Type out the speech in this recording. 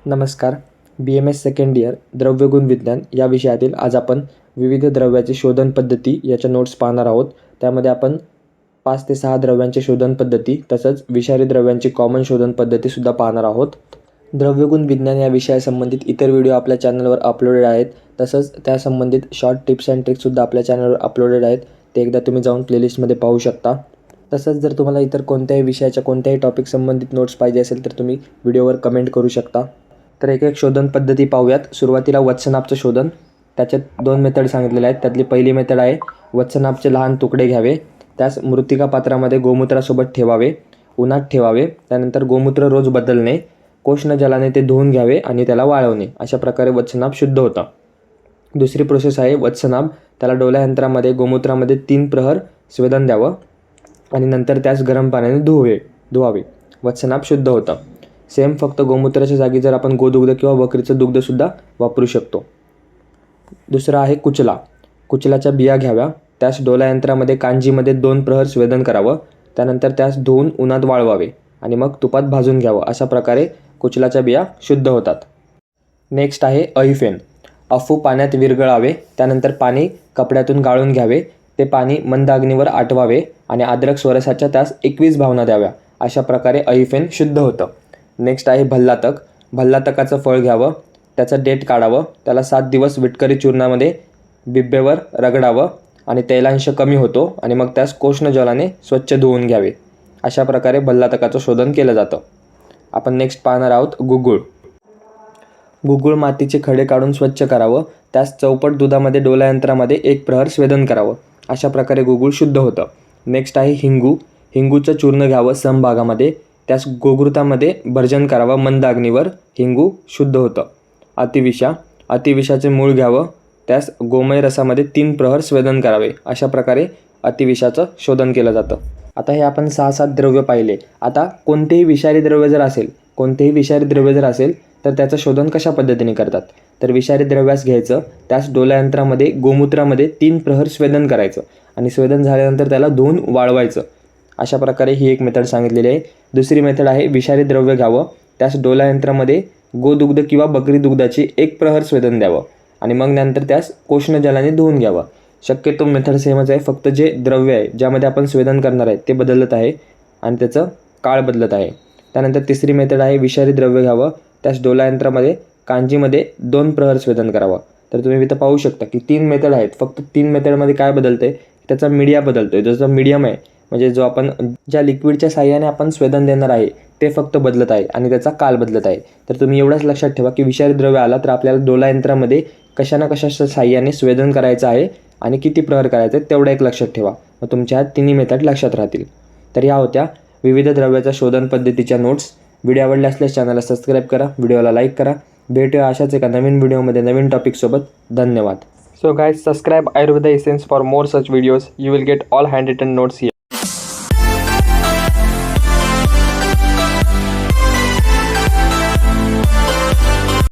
नमस्कार. BMS second year द्रव्यगुण विज्ञान या विषयातील आज आपण विविध द्रव्याची शोधन पद्धती याच्या नोट्स पाहणार आहोत. त्यामध्ये आपण 5 ते 6 द्रव्यांची शोधन पद्धती तसंच विषारी द्रव्यांची कॉमन शोधन पद्धतीसुद्धा पाहणार आहोत. द्रव्यगुण विज्ञान या विषयासंबंधित इतर व्हिडिओ आपल्या चॅनलवर अपलोडेड आहेत. तसंच त्यासंबंधित शॉर्ट टिप्स अँड ट्रिक्ससुद्धा आपल्या चॅनलवर अपलोडेड आहेत. ते एकदा तुम्ही जाऊन प्लेलिस्टमध्ये पाहू शकता. तसंच जर तुम्हाला इतर कोणत्याही विषयाच्या कोणत्याही टॉपिक संबंधित नोट्स पाहिजे असेल तर तुम्ही व्हिडिओवर कमेंट करू शकता. तर एक शोधन पद्धती पाहूयात. सुरुवातीला वत्सनाभचं शोधन. त्याच्यात 2 मेथड सांगितलेले आहेत. त्यातली पहिली मेथड आहे वत्सनाभचे लहान तुकडे घ्यावे, त्यास मृत्तिका पात्रामध्ये गोमूत्रासोबत ठेवावे, उन्हात ठेवावे. त्यानंतर गोमूत्र रोज बदलणे, कोष्ण जलाने ते धुवून घ्यावे आणि त्याला वाळवणे. अशा प्रकारे वत्सनाभ शुद्ध होतं. दुसरी प्रोसेस आहे वत्सनाभ. त्याला डोल्या यंत्रामध्ये गोमूत्रामध्ये 3 प्रहर स्वेदन द्यावं आणि नंतर त्यास गरम पाण्याने धुवावे. वत्सनाभ शुद्ध होतं. सेम फक्त गोमूत्राच्या जागी जर आपण गोदुग्ध किंवा बकरीचं दुग्धसुद्धा वापरू शकतो. दुसरा आहे कुचला. कुचलाच्या बिया घ्याव्या, त्यास डोला यंत्रामध्ये कांजीमध्ये 2 प्रहर स्वेदन करावं. त्यानंतर त्यास धुवून उन्हात वाळवावे आणि मग तुपात भाजून घ्यावं. अशा प्रकारे कुचलाच्या बिया शुद्ध होतात. नेक्स्ट आहे अहिफेन. अफू पाण्यात विरघळावे, त्यानंतर पाणी कपड्यातून गाळून घ्यावे. ते पाणी मंद अग्नीवर आटवावे आणि अद्रक स्वरसाच्या त्यास 21 भावना द्याव्या. अशा प्रकारे अहिफेन शुद्ध होतं. नेक्स्ट आहे भल्लातक. भल्लातकाचं फळ घ्यावं, त्याचं देठ काढावं, त्याला 7 दिवस विटकरी चूर्णामध्ये बिब्बेवर रगडावं आणि तैलांश कमी होतो आणि मग त्यास कोष्ण जलाने स्वच्छ धुवून घ्यावे. अशा प्रकारे भल्लातकाचं शोधन केलं जातं. आपण नेक्स्ट पाहणार आहोत गुगुळ. गुगुळ मातीचे खडे काढून स्वच्छ करावं, त्यास चौपट दुधामध्ये डोला यंत्रामध्ये 1 प्रहर स्वेदन करावं. अशा प्रकारे गुगुळ शुद्ध होतं. नेक्स्ट आहे हिंगू. हिंगूचं चूर्ण घ्यावं समभागामध्ये, त्यास गोघृतामध्ये भर्जन करावं मंद अग्नीवर. हिंगू शुद्ध होतं. अतिविषाचे मूळ घ्यावं, त्यास गोमय रसामध्ये 3 प्रहर स्वेदन करावे. अशा प्रकारे अतिविषाचं शोधन केलं जातं. आता हे आपण 6-7 द्रव्य पाहिले. आता कोणतेही विषारी द्रव्य जर असेल तर त्याचं शोधन कशा पद्धतीने करतात. तर विषारी द्रव्यास घ्यायचं, त्यास डोला यंत्रामध्ये गोमूत्रामध्ये 3 प्रहर स्वेदन करायचं आणि स्वेदन झाल्यानंतर त्याला धुवून वाळवायचं. अशा प्रकारे ही एक मेथड सांगितलेली आहे. दुसरी मेथड आहे विषारी द्रव्य घ्यावं, त्यास डोला यंत्रामध्ये गोदुग्ध किंवा बकरी दुग्धाची 1 प्रहर स्वेदन द्यावं आणि मग नंतर त्यास कोष्ण जलाने धुवून घ्यावं. शक्यतो मेथड सेमच आहे, फक्त जे द्रव्य आहे ज्यामध्ये आपण स्वेदन करणार आहे ते बदलत आहे आणि त्याचं काळ बदलत आहे. त्यानंतर तिसरी मेथड आहे विषारी द्रव्य घ्यावं, त्यास डोला यंत्रामध्ये कांजीमध्ये 2 प्रहर स्वेदन करावं. तर तुम्ही इथं पाहू शकता की 3 मेथड आहेत. फक्त 3 मेथडमध्ये काय बदलते, त्याचा मीडिया बदलतोय. जसं मीडियम आहे म्हणजे जो आपण ज्या लिक्विडच्या साह्याने आपण स्वेदन देणार आहे ते फक्त बदलत आहे आणि त्याचा काल बदलत आहे. तर तुम्ही एवढंच लक्षात ठेवा की विषारी द्रव्य आला तर आपल्याला डोला यंत्रामध्ये कशा ना कशाच्या साह्याने स्वेदन करायचं आहे आणि किती प्रहर करायचं आहे तेवढं एक लक्षात ठेवा. मग तुमच्या तिन्ही मेथड लक्षात राहतील. तर ह्या होत्या विविध द्रव्याच्या शोधन पद्धतीच्या नोट्स. व्हिडिओ आवडले असल्यास चॅनलला सबस्क्राईब करा, व्हिडिओला लाईक करा. भेटूया अशाच एका नवीन व्हिडिओमध्ये नवीन टॉपिकसोबत. धन्यवाद. So guys, subscribe Ayurveda Essence for more such videos. You will get all handwritten notes here.